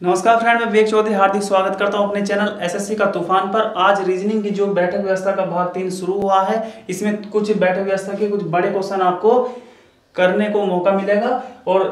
नमस्कार फ्रेंड, मैं विवेक चौधरी हार्दिक स्वागत करता हूं अपने चैनल एसएससी का तूफान पर। आज रीजनिंग की जो बैठक व्यवस्था का भाग 3 शुरू हुआ है, इसमें कुछ बैठक व्यवस्था के कुछ बड़े क्वेश्चन आपको करने को मौका मिलेगा। और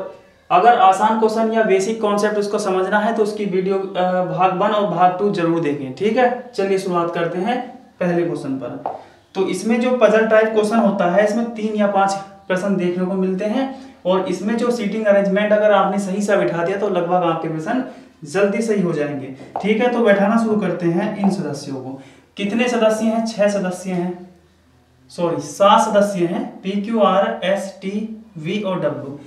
अगर आसान क्वेश्चन या बेसिक कॉन्सेप्ट उसको समझना है तो उसकी वीडियो भाग 1 और भाग 2 जरूर देखें। ठीक है, चलिए शुरुआत करते हैं पहले क्वेश्चन पर। तो इसमें जो पजल टाइप क्वेश्चन होता है, इसमें 3 या 5 प्रश्न देखने को मिलते हैं और इसमें जो सीटिंग अरेंजमेंट अगर आपने सही सा बिठा दिया तो लगभग आपके प्रश्न जल्दी सही हो जाएंगे। ठीक है, तो बैठाना शुरू करते हैं इन सदस्यों को। कितने सदस्य हैं? 6 सदस्य हैं, 7 सदस्य हैं। P Q R S T V और डब्ल्यू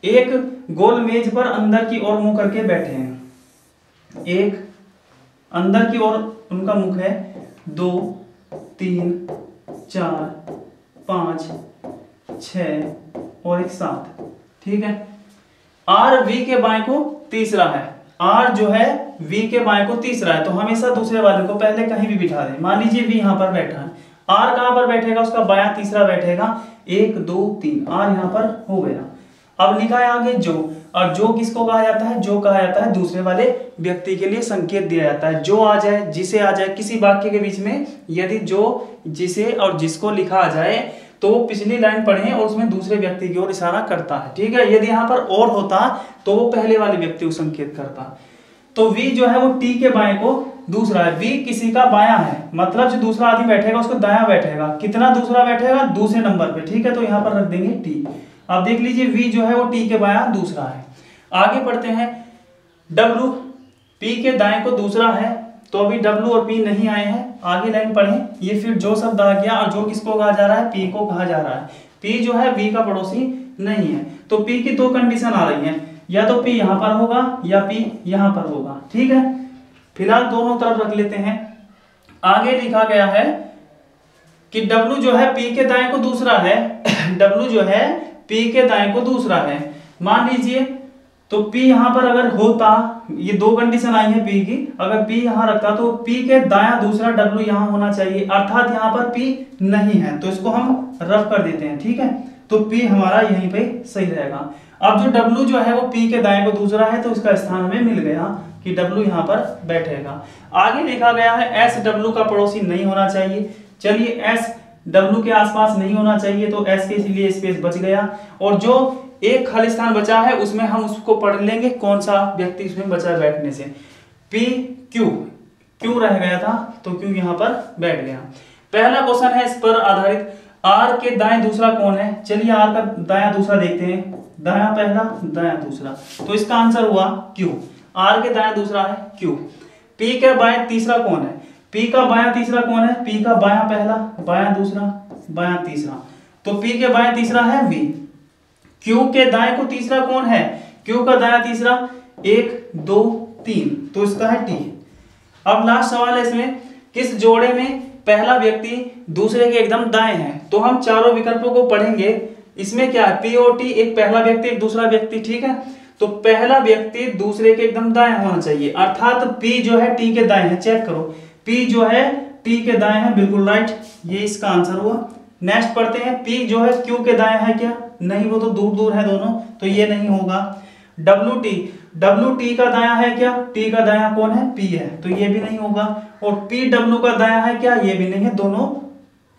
एक गोल मेज पर अंदर की ओर मुंह करके बैठे हैं। एक अंदर की ओर उनका मुख है, 2 3 4 5 6 और एक 7। ठीक है, आर वी के बाएं को तीसरा है। आर जो है वी के बाएं को तीसरा है, तो हमेशा दूसरे वाले को पहले कहीं भी बिठा दें। मान लीजिए वी यहां पर बैठा है, आर कहां पर बैठेगा? उसका बायां तीसरा बैठेगा। 1 2 3 आर यहां पर हो गया। अब लिखा है आगे जो, और जो किसको कहा जाता है? जो कहा जाता है दूसरे वाले व्यक्ति के लिए संकेत दिया जाता है। जो आ जाए, जिसे आ जाए, किसी वाक्य के बीच में यदि जो, जिसे और जिसको लिखा आ जाए तो वो पिछली लाइन पढ़ें और उसमें दूसरे व्यक्ति की ओर इशारा करता है। ठीक है, यदि यहाँ पर और होता तो वो पहले वाले व्यक्ति को संकेत करता। तो वी जो है वो टी के बाएं को दूसरा है। वी किसी का बायां है, मतलब जो दूसरा आदमी बैठेगा उसको दायां बैठेगा। कितना दूसरा बैठेगा? दूसरे नंबर पे। ठीक है, तो यहाँ पर रख देंगे टी। अब देख लीजिए वी जो है वो टी के बायां दूसरा है। आगे पढ़ते हैं। डब्ल्यू पी के दाएं को दूसरा है, तो अभी डब्ल्यू और पी नहीं आए हैं। आगे लाइन पढ़ें। ये फिर जो शब्द आ गया, और जो किसको कहा जा रहा है? पी को कहा जा रहा है। पी जो है वी का पड़ोसी नहीं है, तो पी की 2 कंडीशन आ रही हैं, या तो पी यहां पर होगा या पी यहां पर होगा। ठीक है, फिलहाल दोनों तरफ रख लेते हैं। आगे लिखा गया है कि डब्ल्यू जो है पी के दाएं को दूसरा है। डब्ल्यू जो है पी के दाएं को दूसरा है। मान लीजिए तो P यहां पर अगर होता, ये 2 कंडीशन आई है P की, अगर P यहां रखता तो P के दायां दूसरा W यहां होना चाहिए, अर्थात यहां पर P नहीं है, तो इसको हम रफ कर देते हैं। ठीक है, तो P हमारा यहीं पे सही रहेगा। अब जो W जो है वो P के दाएं को दूसरा है, तो इसका स्थान हमें मिल गया कि W यहां पर बैठेगा। आगे लिखा गया है S W का पड़ोसी नहीं होना चाहिए। चलिए S W के आसपास नहीं होना चाहिए, तो S के इसलिए स्पेस बच गया, और जो एक खाली स्थान बचा है उसमें हम उसको पढ़ लेंगे कौन सा व्यक्ति उसमें बचा है बैठने से। पी क्यू, क्यू रह गया था तो क्यू यहां पर बैठ गया। पहला क्वेश्चन है इस पर आधारित। आर के दाएं दूसरा कौन है? चलिए आर का दायां दूसरा देखते हैं। दायां पहला, दायां दूसरा, तो इसका आंसर हुआ क्यू। आर के दायां दूसरा है क्यू। पी के बाएं तीसरा कौन है? पी का बायां तीसरा कौन है? पी का बायां पहला, बायां दूसरा, बायां तीसरा, तो पी के बायां तीसरा है वी। क्यू के दाएं को तीसरा कौन है? क्यू का दायां तीसरा 1 2 3, तो इसका है टी। अब लास्ट सवाल है इसमें, किस जोड़े में पहला व्यक्ति दूसरे के एकदम दाएं है? तो हम चारों विकल्पों को पढ़ेंगे। इसमें क्या है? पी और टी, एक पहला व्यक्ति एक दूसरा व्यक्ति। ठीक है, तो पहला व्यक्ति दूसरे के एकदम दाएं होना चाहिए, अर्थात पी जो है टी के दाएं है। चेक करो, पी जो है टी के दाएं है, बिल्कुल राइट, ये इसका आंसर हुआ। नेक्स्ट पढ़ते हैं। पी जो है क्यू के दाएं है क्या? नहीं, वो तो दूर दूर है दोनों, तो ये नहीं होगा। डब्ल्यू टी का दायां है क्या? टी का दायां कौन है? पी है, तो ये भी नहीं होगा। और पी डब्ल्यू का दायां है क्या? ये भी नहीं है, दोनों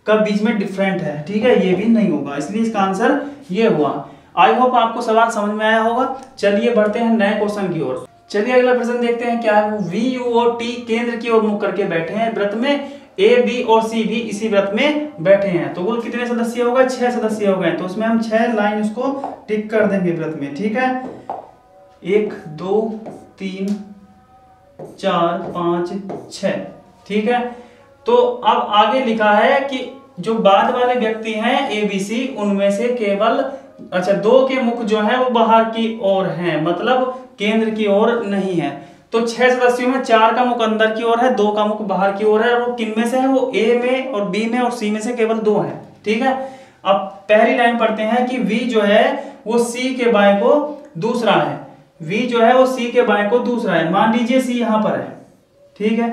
का बीच में डिफरेंट है। ठीक है, ये भी नहीं होगा, इसलिए इसका आंसर ये हुआ। आई होप आपको सवाल समझ में आया होगा। चलिए बढ़ते हैं नए क्वेश्चन की ओर। चलिए अगला प्रश्न देखते हैं क्या है। वी यू और टी केंद्र की ओर मुख करके बैठे हैं व्रत में। ए बी और सी भी इसी व्रत में बैठे हैं, तो कुल कितने सदस्य हो गए? 6 सदस्य हो गए, तो उसमें हम 6 लाइन उसको टिक कर देंगे व्रत में। ठीक है, 1 2 3 4 5 6। ठीक है, तो अब आगे लिखा है कि जो बाद वाले व्यक्ति हैं ए बी सी, उनमें से केवल 2 के मुख जो है वो बाहर की ओर हैं, मतलब केंद्र की ओर नहीं है। तो 6 सदस्यों में 4 का मुख अंदर की ओर है, 2 का मुख बाहर की ओर है, और वो किन में से है? वो ए में और बी में और सी में से केवल 2 है। ठीक है, अब पहली लाइन पढ़ते हैं कि वी जो है वो सी के बाएं को दूसरा है। वी जो है वो सी के बाएं को दूसरा है। मान लीजिए सी यहां पर है, ठीक है,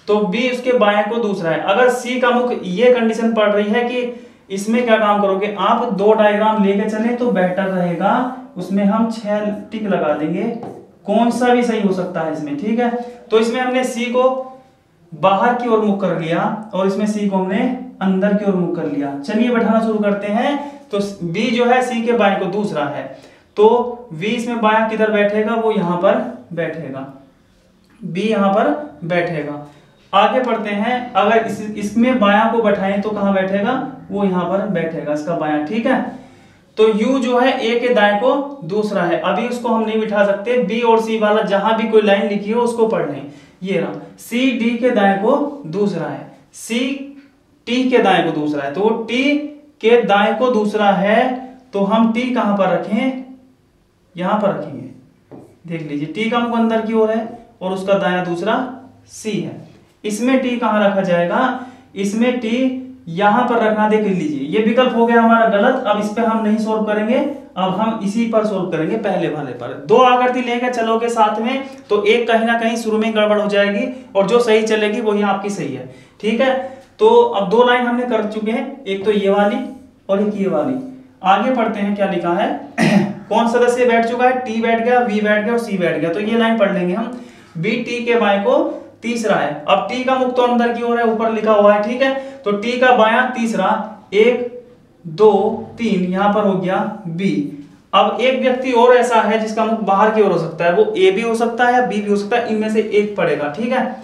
तो बी उसके बाएं को दूसरा है। अगर सी का मुख, ये कंडीशन पड़ रही है कि इसमें क्या काम करोगे आप? 2 डायग्राम लेके चले तो बेटर रहेगा। उसमें हम 6 टिक लगा देंगे, कौन सा भी सही हो सकता है इसमें, ठीक है। तो इसमें हमने सी को बाहर की ओर मुख कर लिया और इसमें सी को हमने अंदर की ओर मुख कर लिया। चलिए बैठाना शुरू करते हैं। तो बी जो है सी के बाएं को दूसरा है, तो वी इसमें बायां किधर बैठेगा, वो यहां पर बैठेगा, बी यहां पर बैठेगा। आगे पढ़ते हैं, अगर इसमें बायां को बैठाएं तो कहां बैठेगा, वो यहां पर बैठेगा, इसका बायां, ठीक है। तो U जो है A के दाएं को दूसरा है, अभी उसको हम नहीं बिठा सकते, B और C वाला जहां भी कोई लाइन लिखी हो उसको पढ़ लें। ये रहा, C D के दाएं को दूसरा है, C T के दाएं को दूसरा है, तो T के दाएं को दूसरा है, तो हम T कहां पर रखें, यहां पर रखेंगे। देख लीजिए T का मुख अंदर की ओर है और उसका दायां दूसरा C है। इसमें T कहां रखा जाएगा, इसमें T यहां पर रखना। देख लीजिए ये विकल्प हो गया हमारा गलत, अब इस पे हम नहीं सोल्व करेंगे, अब हम इसी पर सोल्व करेंगे, पहले वाले पर। दो आकृति लेके चलोगे साथ में तो एक कहीं ना कहीं शुरू में गड़बड़ हो जाएगी और जो सही चलेगी वही आपकी सही है, ठीक है। तो अब दो लाइन हमने कर चुके हैं, एक तो ये वाली और एक ये वाली। आगे पढ़ते हैं क्या लिखा है। कौन सदस्य बैठ चुका है, टी बैठ गया, वी बैठ गया और सी बैठ गया। तो ये लाइन पढ़ लेंगे हम, बी टी के बाएं को तीसरा है। अब टी का मुख तो अंदर की ओर है, ऊपर लिखा हुआ है, ठीक है। तो टी का बायां तीसरा, 1 2 3 यहां पर हो गया बी। अब एक व्यक्ति और ऐसा है जिसका मुख बाहर की ओर हो सकता है, वो ए भी हो सकता है या बी भी हो सकता है, इनमें से एक पड़ेगा, ठीक है।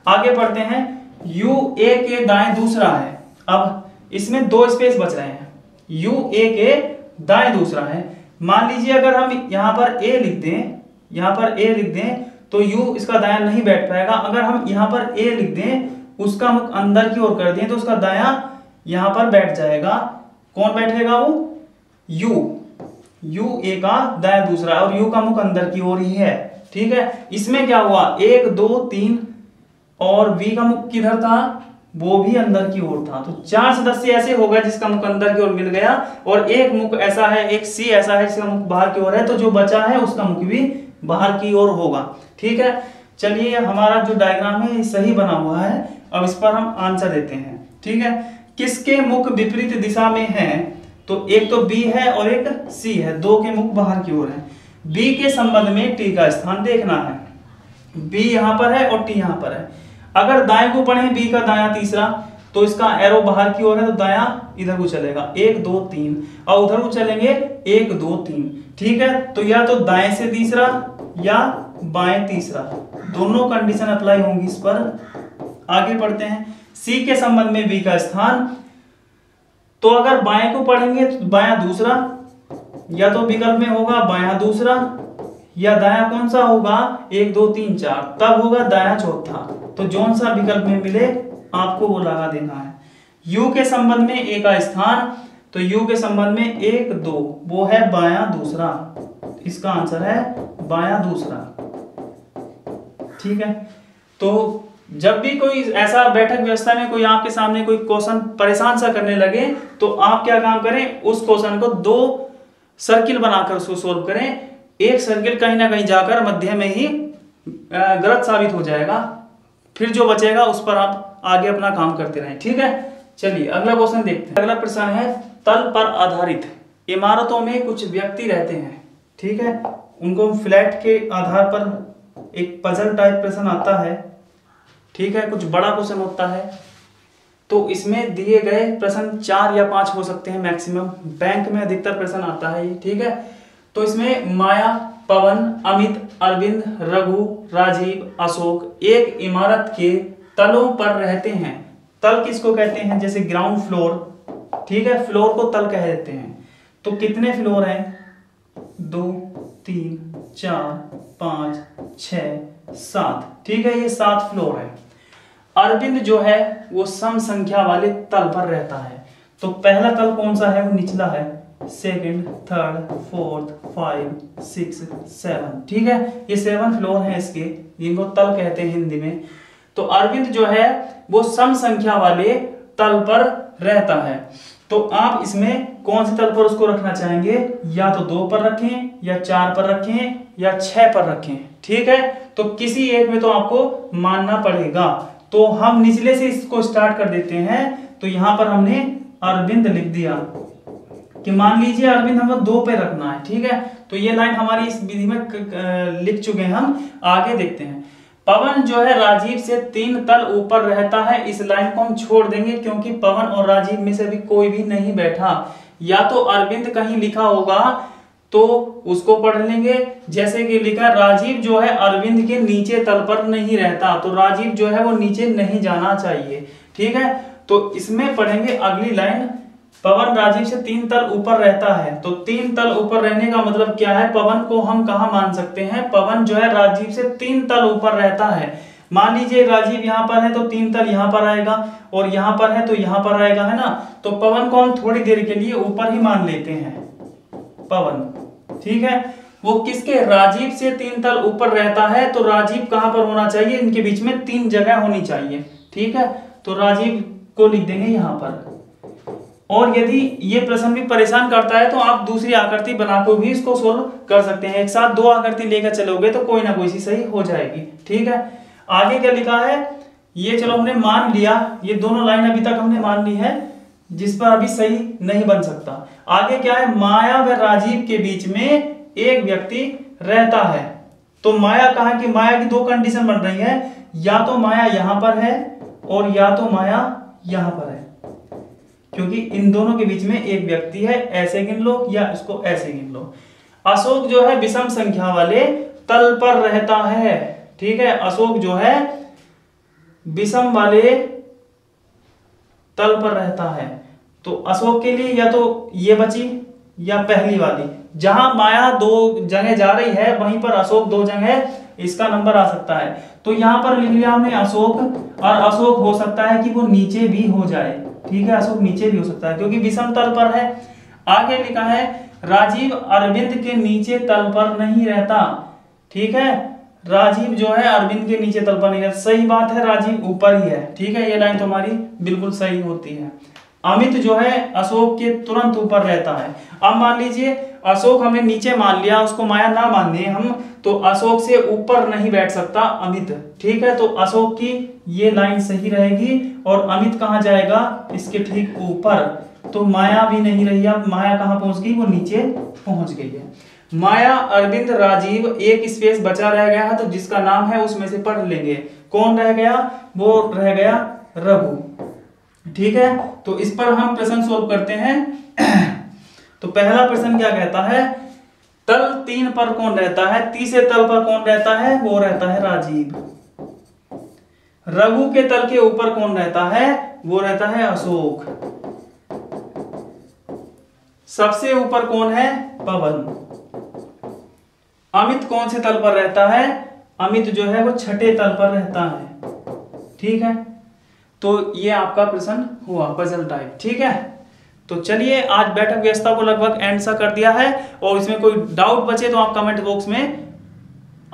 आगे पढ़ते हैं, यू ए के दाएं दूसरा है। अब इसमें दो स्पेस बच रहे हैं, यू ए के दाएं दूसरा है। मान लीजिए अगर हम यहां पर ए लिख दें, यहां पर ए लिख दें तो u इसका दायां नहीं बैठ पाएगा। अगर हम यहां पर a लिख दें, उसका मुख अंदर की ओर कर दें तो उसका दायां यहां पर बैठ जाएगा। कौन बैठेगा, वो u a का दायां दूसरा और u का मुख अंदर की ओर ही है, ठीक है। इसमें क्या हुआ, 1 2 3 और v का मुख किधर था, वो भी अंदर की ओर था। तो 4 सदस्य ऐसे हो गए जिसका मुख अंदर की ओर मिल गया और एक मुख ऐसा है, एक C ऐसा है जिसका मुख बाहर की ओर है, तो जो बचा है उसका मुख भी बाहर की ओर होगा, ठीक है। चलिए हमारा जो डायग्राम है सही बना हुआ है, अब इस पर हम आंसर देते हैं, ठीक है। किसके मुख विपरीत दिशा में हैं, तो एक तो B है और एक C है, दो के मुख बाहर की ओर है। B के संबंध में T का स्थान देखना है, B यहां पर है और T यहां पर है। अगर दाएं को पढ़ें, B का दायां तीसरा, तो इसका एरो बाहर की ओर है तो दायां इधर को चलेगा, 1 2 3, और उधर को चलेंगे 1 2 3, ठीक है। तो या तो दाएं से तीसरा या बाएं तीसरा, दोनों कंडीशन अप्लाई होंगी इस पर। आगे पढ़ते हैं, C के संबंध में B का स्थान, तो अगर बाएं को पढ़ेंगे तो बायां दूसरा, या तो विकल्प में होगा बायां दूसरा, या दायां कौन सा होगा, 1 2 3 4, तब होगा दायां चौथा। तो जोन सा विकल्प में मिले आपको वो लगा देना है। U के संबंध में A का स्थान, तो U के संबंध में 1 2, वो है बायां दूसरा, इसका आंसर है बायां दूसरा, ठीक है। तो जब भी कोई ऐसा बैठक व्यवस्था में कोई आपके सामने कोई क्वेश्चन परेशान सा करने लगे, तो आप क्या काम करें, उस क्वेश्चन को 2 सर्किल बनाकर उसको सोल्व करें। एक सर्किल कहीं ना कहीं जाकर मध्य में ही गलत साबित हो जाएगा, फिर जो बचेगा उस पर आप आगे अपना काम करते रहें, ठीक है। चलिए अगला क्वेश्चन देखते हैं। अगला प्रश्न है, तल पर आधारित इमारतों में कुछ व्यक्ति रहते हैं, ठीक है। उनको फ्लैट के आधार पर एक पजल टाइप प्रश्न आता है, ठीक है, कुछ बड़ा क्वेश्चन होता है। तो इसमें दिए गए प्रश्न 4 या 5 हो सकते हैं मैक्सिमम, बैंक में अधिकतर प्रश्न आता है ये, ठीक है। तो इसमें माया, पवन, अमित, अरविंद, रघु, राजीव, अशोक एक इमारत के तलों पर रहते हैं। तल किसको कहते हैं, जैसे ग्राउंड फ्लोर, ठीक है, फ्लोर को तल कह देते हैं। तो कितने फ्लोर हैं, 2 3 4 5 6 7, ठीक है, ये 7 फ्लोर है। अरविंद जो है वो सम संख्या वाले तल पर रहता है। तो पहला तल कौन सा है, वो निचला है, सेकंड, थर्ड, फोर्थ, 5 6 7, ठीक है, ये 7 फ्लोर हैं इसके, जिनको तल कहते हैं हिंदी में। तो अरविंद जो है वो सम संख्या वाले तल पर रहता है। तो आप इसमें कौन से तल पर उसको रखना चाहेंगे, या तो 2 पर रखें, या 4 पर रखें, या 6 पर रखें, ठीक है। तो किसी एक में तो आपको मानना पड़ेगा। तो हम निचले से इसको स्टार्ट कर देते हैं। तो यहां पर हमने अरविंद लिख दिया, कि मान लीजिए अरविंद हमें 2 पे रखना है, ठीक है। तो ये लाइन हमारी इस विधि में लिख चुके हैं हम। आगे देखते हैं, पवन जो है राजीव से 3 तल ऊपर रहता है। इस लाइन को हम छोड़ देंगे क्योंकि पवन और राजीव में से भी कोई भी नहीं बैठा। या तो अरविंद कहीं लिखा होगा तो उसको पढ़ लेंगे, जैसे कि लिखा राजीव जो है अरविंद के नीचे तल पर नहीं रहता, तो राजीव जो है वो नीचे नहीं जाना चाहिए, ठीक है। तो इसमें पढ़ेंगे अगली लाइन, पवन राजीव से 3 तल ऊपर रहता है। तो 3 तल ऊपर रहने का मतलब क्या है, पवन को हम कहां मान सकते हैं, पवन जो है राजीव से 3 तल ऊपर रहता है। मान लीजिए राजीव यहाँ पर है तो 3 तल यहाँ पर आएगा, और यहाँ पर है तो यहाँ पर आएगा, है ना। तो पवन को हम थोड़ी देर के लिए ऊपर ही मान लेते हैं, पवन, ठीक है। वो किसके, राजीव से 3 तल ऊपर रहता है, तो राजीव कहां पर होना चाहिए, इनके बीच में 3 जगह होनी चाहिए, ठीक है। तो राजीव को लिख देंगे यहां पर। और यदि ये प्रश्न भी परेशान करता है तो आप दूसरी आकृति बनाकर भी इसको सोल्व कर सकते हैं। एक साथ 2 आकृति लेकर चलोगे तो कोई ना कोई सी सही हो जाएगी, ठीक है। आगे क्या लिखा है, ये चलो हमने मान लिया, ये दोनों लाइन अभी तक हमने मान ली है, जिस पर अभी सही नहीं बन सकता। आगे क्या है, माया व राजीव के बीच में एक व्यक्ति रहता है। तो माया कहा कि माया की 2 कंडीशन बन रही है, या तो माया यहां पर है और या तो माया यहां पर है, क्योंकि इन दोनों के बीच में एक व्यक्ति है, ऐसे गिन लो या इसको ऐसे गिन लो। अशोक जो है विषम संख्या वाले तल पर रहता है, ठीक है। अशोक जो है विषम वाले तल पर रहता है। तो अशोक के लिए या तो ये बची या पहली वाली, जहां माया 2 जगह जा रही है वहीं पर अशोक 2 जगह, इसका नंबर आ सकता है। तो यहां पर लिख लिया हमने अशोक, और अशोक हो सकता है कि वो नीचे भी हो जाए, ठीक है। अशोक नीचे भी हो सकता है क्योंकि विषम तल पर है। आगे लिखा है राजीव अरविंद के नीचे तल पर नहीं रहता, ठीक है। राजीव जो है अरविंद के नीचे तल पर नहीं रहता, सही बात है, राजीव ऊपर ही है, ठीक है। ये लाइन तो हमारी बिल्कुल सही होती है। अमित जो है अशोक के तुरंत ऊपर रहता है। अब मान लीजिए अशोक हमने नीचे मान लिया, उसको माया ना माने हम, तो अशोक से ऊपर नहीं बैठ सकता अमित, ठीक है। तो अशोक की ये लाइन सही रहेगी, और अमित कहां जाएगा, इसके ठीक ऊपर। तो माया भी नहीं रही, अब माया कहां पहुंच गई, वो नीचे पहुंच गई है। माया, अरविंद, राजीव, एक स्पेस बचा रह गया है, तो जिसका नाम है उसमें से पढ़ लेंगे। कौन रह गया, वो रह गया रघु, ठीक है। तो इस पर हम प्रश्न सोल्व करते हैं। तो पहला प्रश्न क्या कहता है, तल 3 पर कौन रहता है, तीसरे तल पर कौन रहता है, वो रहता है राजीव। रघु के तल के ऊपर कौन रहता है, वो रहता है अशोक। सबसे ऊपर कौन है, पवन। अमित कौन से तल पर रहता है, अमित जो है वो 6ठे तल पर रहता है, ठीक है। तो ये आपका प्रश्न हुआ पजल टाइप, ठीक है। तो चलिए आज बैठक व्यवस्था को लगभग एंड सा कर दिया है, और इसमें कोई डाउट बचे तो आप कमेंट बॉक्स में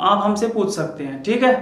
आप हमसे पूछ सकते हैं, ठीक है।